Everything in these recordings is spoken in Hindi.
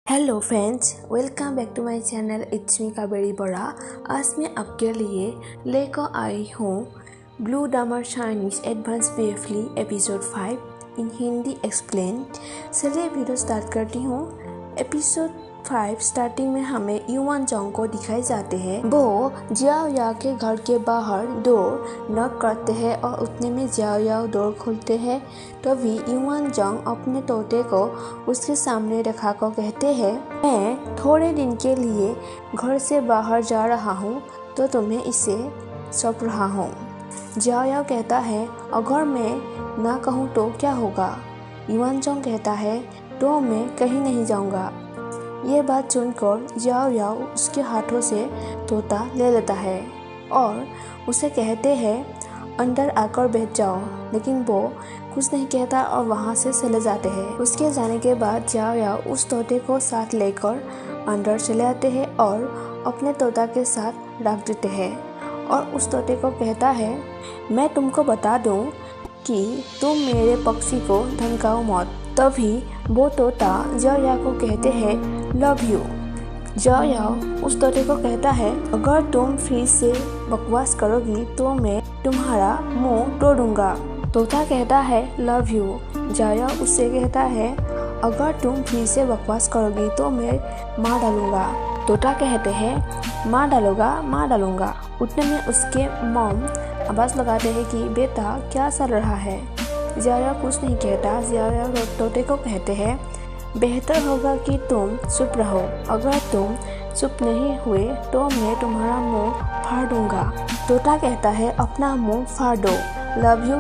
Hello friends, welcome back to my channel. It's me Kaberi बड़ा। आज मैं आपके लिए लेकर आई हूँ blue drama Chinese advance briefly episode 5 in Hindi explain. चलिए वीडियो स्टार्ट करती हूँ। एपिसोड 5 स्टार्टिंग में हमें युवान जोंग को दिखाए जाते हैं। वो जियाओ याओ के घर के बाहर डोर नॉक करते हैं और उतने में जियाओ याओ डोर खोलते हैं। तभी युवान जोंग अपने तोते को उसके सामने रखा कर कहते हैं, मैं थोड़े दिन के लिए घर से बाहर जा रहा हूँ तो तुम्हें इसे सौंप रहा हूँ। जियाओ याओ कहता है, अगर मैं ना कहूँ तो क्या होगा? युवान जोंग कहता है, तो मैं कहीं नहीं जाऊँगा। ये बात सुनकर जियाओ याओ उसके हाथों से तोता ले लेता है और उसे कहते हैं अंदर आकर बैठ जाओ, लेकिन वो कुछ नहीं कहता और वहाँ से चले जाते हैं। उसके जाने के बाद जियाओ याओ उस तोते को साथ लेकर अंदर चले आते हैं और अपने तोता के साथ रख देते हैं और उस तोते को कहता है, मैं तुमको बता दूं कि तुम मेरे पक्षी को धमकाओ मत। तभी वो तोता जियाओ याओ को कहते हैं, लव यू। जियाओ याओ उस तोते को कहता है, अगर तुम फिर से बकवास करोगी तो मैं तुम्हारा मुंह तोड़ूंगा। तोता कहता है, लव यू। जियाओ याओ उससे कहता है, अगर तुम फिर से बकवास करोगी तो मैं मार डालूंगा। तोता कहते हैं, मार डालूंगा। उतने में उसके मॉम आवाज़ लगाते हैं कि बेटा क्या चल रहा है? जियाओ याओ कुछ नहीं कहता। जियाओ याओ तोते को कहते हैं, बेहतर होगा कि तुम चुप रहो। अगर तुम चुप नहीं हुए तो मैं तुम्हारा मुंह फाड़ दूंगा। तोता कहता है, अपना मुंह फाड़ दो। Love you.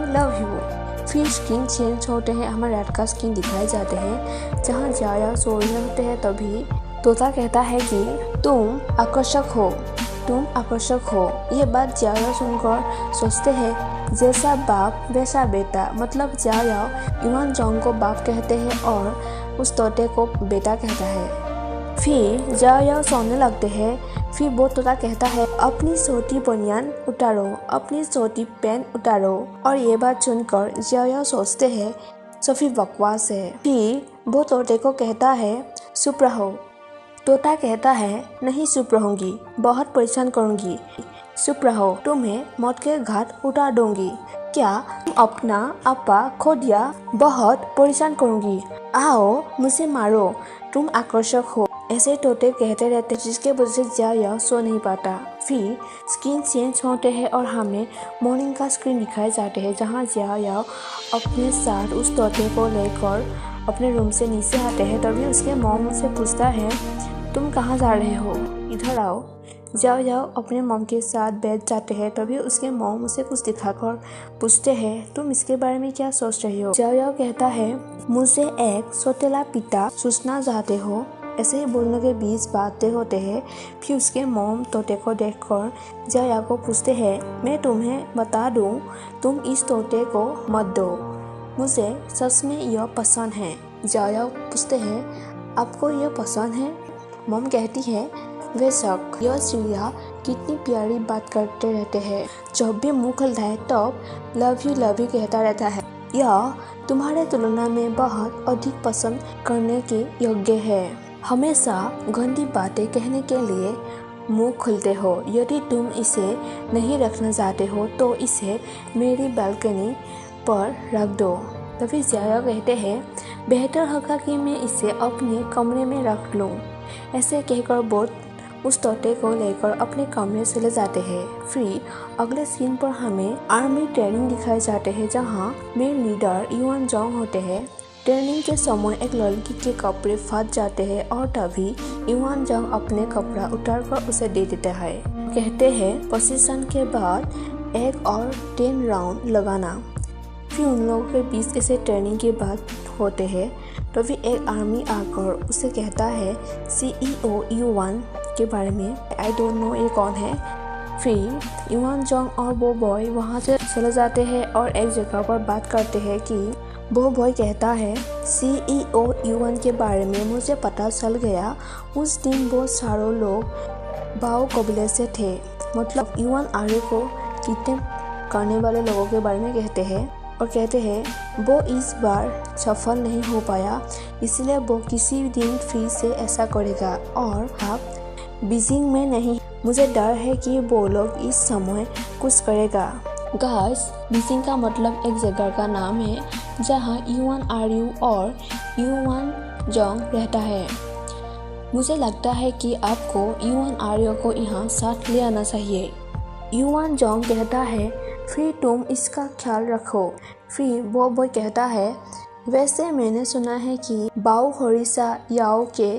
फिर स्किन चेंज होते हैं। हमें रेड का स्किन दिखाए जाते हैं जहाँ जियाओ याओ सो रहे होते हैं। तभी तोता कहता है कि तुम आकर्षक हो। ये बात जियाओ याओ सुनकर सोचते हैं, जैसा बाप वैसा बेटा। मतलब जियाओ याओ युवान जोंग को बाप कहते हैं और उस तोते को बेटा कहता है। फिर जियाओ याओ सोने लगते हैं। फिर वो तोता कहता है, अपनी छोटी बनियान उतारो, अपनी छोटी पैंट उतारो। और ये बात सुनकर जियाओ याओ सोचते हैं, सभी बकवास है। फिर वो तोते को कहता है, चुप रहो। तोता कहता है, नहीं चुप रहूंगी, बहुत परेशान करूंगी। चुप रहो, तुम्हें मौत के घाट उतार दूंगी। क्या तुम अपना आपा खो दिया? बहुत परेशान करूंगी। आओ मुझे मारो, तुम आकर्षक हो। ऐसे तोते कहते रहते जिसके वजह से जियाओ याओ सो नहीं पाता। फिर स्किन चेंज होते हैं और हमें मॉर्निंग का स्क्रीन दिखाए जाते हैं जहाँ जियाओ याओ अपने साथ उस तोते को लेकर अपने रूम से नीचे आते हैं। तभी उसके मॉम उससे पूछता है, तुम कहाँ जा रहे हो? इधर आओ। जियाओ याओ अपने मॉम के साथ बैठ जाते हैं। तभी उसके मॉम उसे कुछ दिखाकर पूछते हैं, तुम इसके बारे में क्या सोच रही हो? जियाओ याओ कहता है, मुझे एक सौतेला पिता सूचना चाहते हो। ऐसे ही बोलने के बीच बातें होते हैं। फिर उसके मॉम तोते को देखकर जियाओ याओ को पूछते हैं, मैं तुम्हें बता दूं, तुम इस तोते को मत दो, मुझे सच में यह पसंद है। जियाओ याओ पूछते हैं, आपको यह पसंद है? मॉम कहती है, बेशक, यह चिड़िया कितनी प्यारी बात करते रहते हैं। जब भी मुंह खुलता है तब लव यू कहता रहता है। यह तुम्हारे तुलना में बहुत अधिक पसंद करने के योग्य है। हमेशा गंदी बातें कहने के लिए मुंह खुलते हो। यदि तुम इसे नहीं रखना चाहते हो तो इसे मेरी बालकनी पर रख दो। तभी जियाओ याओ कहते हैं, बेहतर होगा कि मैं इसे अपने कमरे में रख लूँ। ऐसे कहकर वो उस तोते को लेकर अपने कमरे चले जाते हैं। फिर अगले सीन पर हमें आर्मी ट्रेनिंग दिखाए जाते हैं जहाँ मेन लीडर युवान जोंग होते हैं। ट्रेनिंग के समय एक लड़की के कपड़े फट जाते हैं और तभी युवान जोंग अपने कपड़ा उतारकर उसे दे देता है। कहते हैं, पोजीशन के बाद एक और 10 राउंड लगाना। फिर उन लोगों के बीच ऐसे ट्रेनिंग के बाद होते हैं। तभी एक आर्मी आकर उसे कहता है CEO युवान के बारे में। आई डोंट नो ये कौन है। फिर युवान जोंग और वो बॉय वहाँ से चले जाते हैं और एक जगह पर बात करते हैं कि वो बॉय कहता है, CEO युवान के बारे में मुझे पता चल गया। उस दिन वो सारे लोग बाओ कबीले से थे। मतलब युवान आर्य को किडनैप करने वाले लोगों के बारे में कहते हैं। और कहते हैं वो इस बार सफल नहीं हो पाया, इसलिए वो किसी दिन फिर से ऐसा करेगा और आप बीजिंग में नहीं। मुझे डर है कि वो लोग इस समय कुछ करेगा। गाइस, बीजिंग का मतलब एक जगह का नाम है जहाँ युआन आर्यू और युआन जोंग रहता है। मुझे लगता है कि आपको युआन आर्यू को यहाँ साथ ले आना चाहिए। युआन जोंग कहता है फिर तुम इसका ख्याल रखो। फिर वो कहता है वैसे मैंने सुना है कि बाओ हरीसा याओ के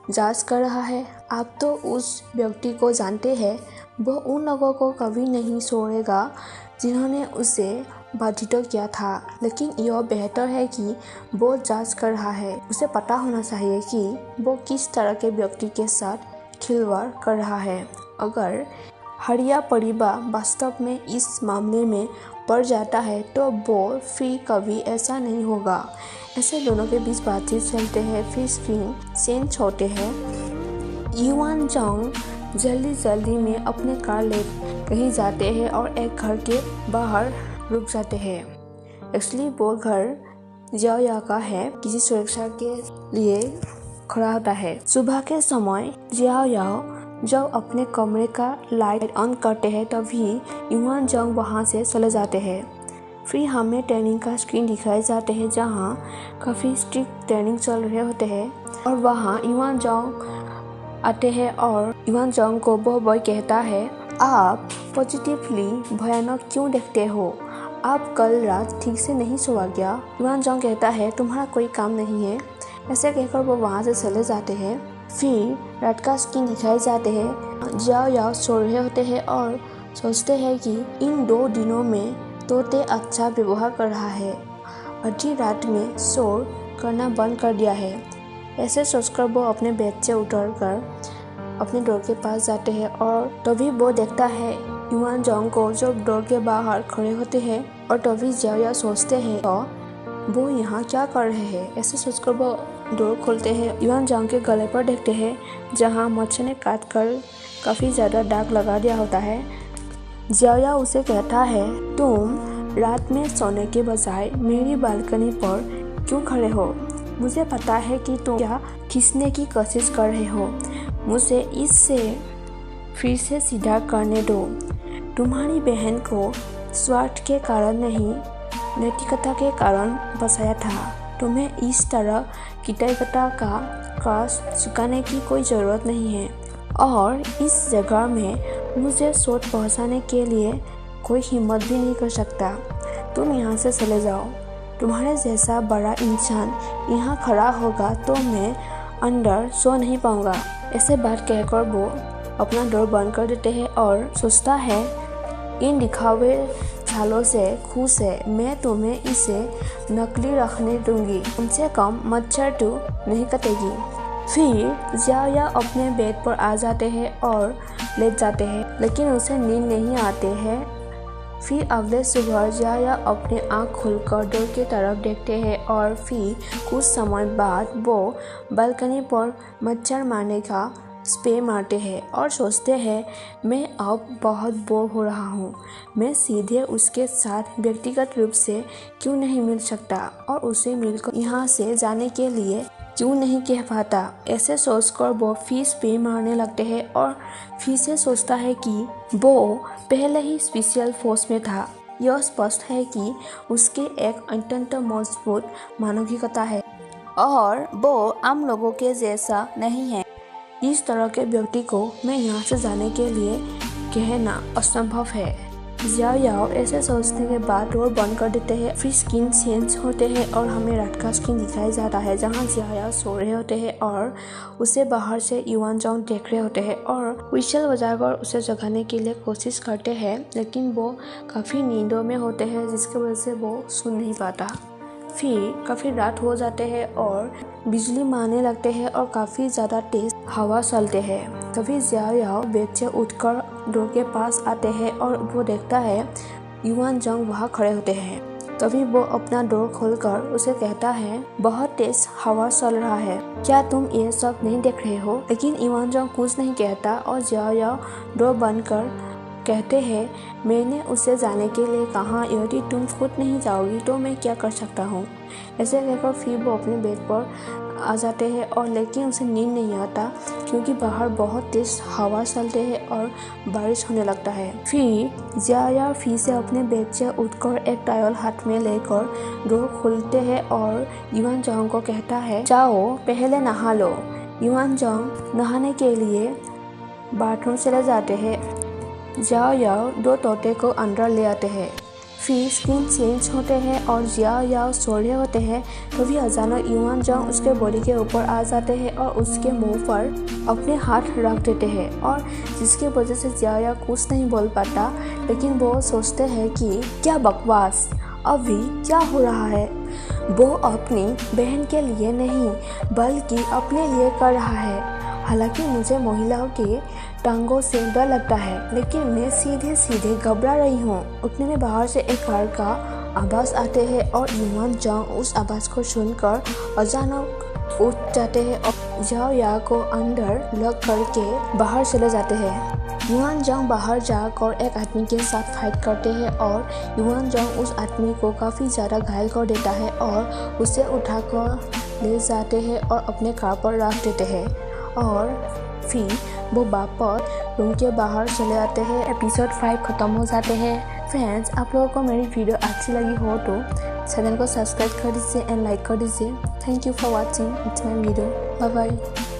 जांच कर रहा है। आप तो उस व्यक्ति को जानते हैं, वो उन लोगों को कभी नहीं छोड़ेगा जिन्होंने उसे बाधित किया था। लेकिन यह बेहतर है कि वो जांच कर रहा है। उसे पता होना चाहिए कि वो किस तरह के व्यक्ति के साथ खिलवाड़ कर रहा है। अगर हरिया परिवार वास्तव में इस मामले में पड़ जाता है तो वो फिर कभी ऐसा नहीं होगा। ऐसे दोनों के बीच बातचीत चलते हैं। फिर स्क्रीन चेंज होते हैं। युआन जोंग जल्दी में अपने कार ले कहीं जाते हैं और एक घर के बाहर रुक जाते हैं। एक्चुअली वो घर जियाओ याओ का है, किसी सुरक्षा के लिए खड़ा होता है। सुबह के समय जियाओ याओ जब अपने कमरे का लाइट ऑन करते हैं तभी युआन जोंग वहाँ से चले जाते हैं। फिर हमें ट्रेनिंग का स्क्रीन दिखाए जाते हैं जहाँ काफ़ी स्ट्रिक्ट ट्रेनिंग चल रहे होते हैं और वहाँ युआन जोंग आते हैं और युआन जोंग को वो बॉय कहता है आप पॉजिटिवली भयानक क्यों देखते हो? आप कल रात ठीक से नहीं सोया क्या? युआन जोंग कहता है तुम्हारा कोई काम नहीं है। ऐसे कहकर वो वहाँ से चले जाते हैं। फिर रात का स्क्रीन दिखाए जाते हैं। जियाओ याओ सो रहे होते हैं और सोचते हैं कि इन 2 दिनों में तोते अच्छा व्यवहार कर रहा है, आधी रात में शोर करना बंद कर दिया है। ऐसे सोचकर वो अपने बेड से उठकर अपने डोर के पास जाते हैं और तभी वो देखता है युआन जोंग को जो डोर के बाहर खड़े होते हैं और तभी जियाओ याओ सोचते हैं तो वो यहाँ क्या कर रहे हैं। ऐसे सोचकर वो डोर खोलते हैं। युआन जोंग के गले पर देखते हैं जहाँ मच्छर ने काट कर काफ़ी ज़्यादा दाग लगा दिया होता है। जियाओ याओ उसे कहता है तुम रात में सोने के बजाय मेरी बालकनी पर क्यों खड़े हो? मुझे पता है कि तुम क्या खींचने की कोशिश कर रहे हो। मुझे इससे फिर से सीधा करने दो। तुम्हारी बहन को स्वार्थ के कारण नहीं, नैतिकता के कारण बसाया था। तुम्हें इस तरह कृतज्ञता का क्रॉस चुकाने की कोई ज़रूरत नहीं है और इस जगह में मुझे चोट पहुंचाने के लिए कोई हिम्मत भी नहीं कर सकता। तुम यहाँ से चले जाओ। तुम्हारे जैसा बड़ा इंसान यहाँ खड़ा होगा तो मैं अंदर सो नहीं पाऊँगा। ऐसे बात कहकर वो अपना डोर बंद कर देते हैं और सोचता है इन दिखावे चालों से खुश है, मैं तुम्हें इसे नकली रखने दूंगी, कम से कम मच्छर तो नहीं कटेगी। फिर जियाओ याओ अपने बेड पर आ जाते हैं और लेट जाते हैं, लेकिन उसे नींद नहीं आते हैं। फिर अगले सुबह जियाओ याओ अपने आँख खोलकर डोर की तरफ देखते हैं और फिर कुछ समय बाद वो बालकनी पर मच्छर मारने का स्प्रे मारते हैं और सोचते हैं मैं अब बहुत बोर हो रहा हूँ, मैं सीधे उसके साथ व्यक्तिगत रूप से क्यों नहीं मिल सकता और उसे मिलकर यहाँ से जाने के लिए क्यों नहीं कह पाता। ऐसे सोचकर वो फिर स्प्रे मारने लगते हैं और फिर से सोचता है कि वो पहले ही स्पेशल फोर्स में था। यह स्पष्ट है कि उसके एक अत्यंत मजबूत मानसिकता है और वो आम लोगों के जैसा नहीं है। इस तरह के व्यक्ति को मैं यहाँ से जाने के लिए कहना असंभव है। जियाओ याओ ऐसे सोचने के बाद डोर बंद कर देते हैं। फिर स्क्रीन चेंज होते हैं और हमें रात का स्क्रीन दिखाया जाता है जहाँ जियाओ याओ सो रहे होते हैं और उसे बाहर से युआन जोंग देख रहे होते हैं और व्हिसल बजाकर उसे जगाने के लिए कोशिश करते हैं, लेकिन वो काफ़ी नींदों में होते हैं जिसकी वजह से वो सुन नहीं पाता। फिर काफ़ी रात हो जाते हैं और बिजली मारने लगते हैं और काफ़ी ज़्यादा तेज हवा चलते हैं। तभी जियाओ याओ बेड से उठकर डोर के पास आते हैं और वो देखता है युआन जोंग वहाँ खड़े होते हैं। तभी वो अपना डोर खोलकर उसे कहता है बहुत तेज हवा चल रहा है, क्या तुम ये सब नहीं देख रहे हो? लेकिन युआन जोंग कुछ नहीं कहता और जियाओ याओ डोर बंद कर कहते हैं मैंने उसे जाने के लिए कहा, यदि तुम खुद नहीं जाओगी तो मैं क्या कर सकता हूँ। ऐसे कहकर फिर वो अपने बेड पर आ जाते हैं और लेकिन उसे नींद नहीं आता क्योंकि बाहर बहुत तेज हवा चलते हैं और बारिश होने लगता है। फिर जिया फिर से अपने बेड से उठकर एक टावल हाथ में लेकर डोर खोलते हैं और युआन जंग को कहता है, जाओ पहले नहा लो। युआन जंग नहाने के लिए बाथरूम चले जाते हैं। जियाओ दो तोते को अंदर ले आते हैं। फिर स्क्रीन चेंज होते हैं और जियाओ सो रहे होते हैं। तभी अचानक युआन जंग उसके बॉडी के ऊपर आ जाते हैं और उसके मुंह पर अपने हाथ रख देते हैं और जिसकी वजह से जियाओ कुछ नहीं बोल पाता। लेकिन वो सोचते हैं कि क्या बकवास, अभी क्या हो रहा है। वो अपनी बहन के लिए नहीं बल्कि अपने लिए कर रहा है। हालांकि मुझे महिलाओं के टांगों से डर लगता है लेकिन मैं सीधे सीधे घबरा रही हूँ। उतने में बाहर से एक कार का आवाज़ आते हैं और युआन जंग उस आवाज़ को सुनकर अचानक उठ जाते हैं और जियाओ को अंदर लॉक करके बाहर चले जाते हैं। युआन जंग बाहर जाकर एक आदमी के साथ फाइट करते हैं और युआन जंग उस आदमी को काफ़ी ज़्यादा घायल कर देता है और उसे उठाकर ले जाते हैं और अपने कार पर रख देते हैं और फिर वो वापस रूम के बाहर चले आते हैं। एपिसोड 5 ख़त्म हो जाते हैं। फ्रेंड्स, आप लोगों को मेरी वीडियो अच्छी लगी हो तो चैनल को सब्सक्राइब कर दीजिए एंड लाइक कर दीजिए। Thank you for watching it's my video. Bye bye.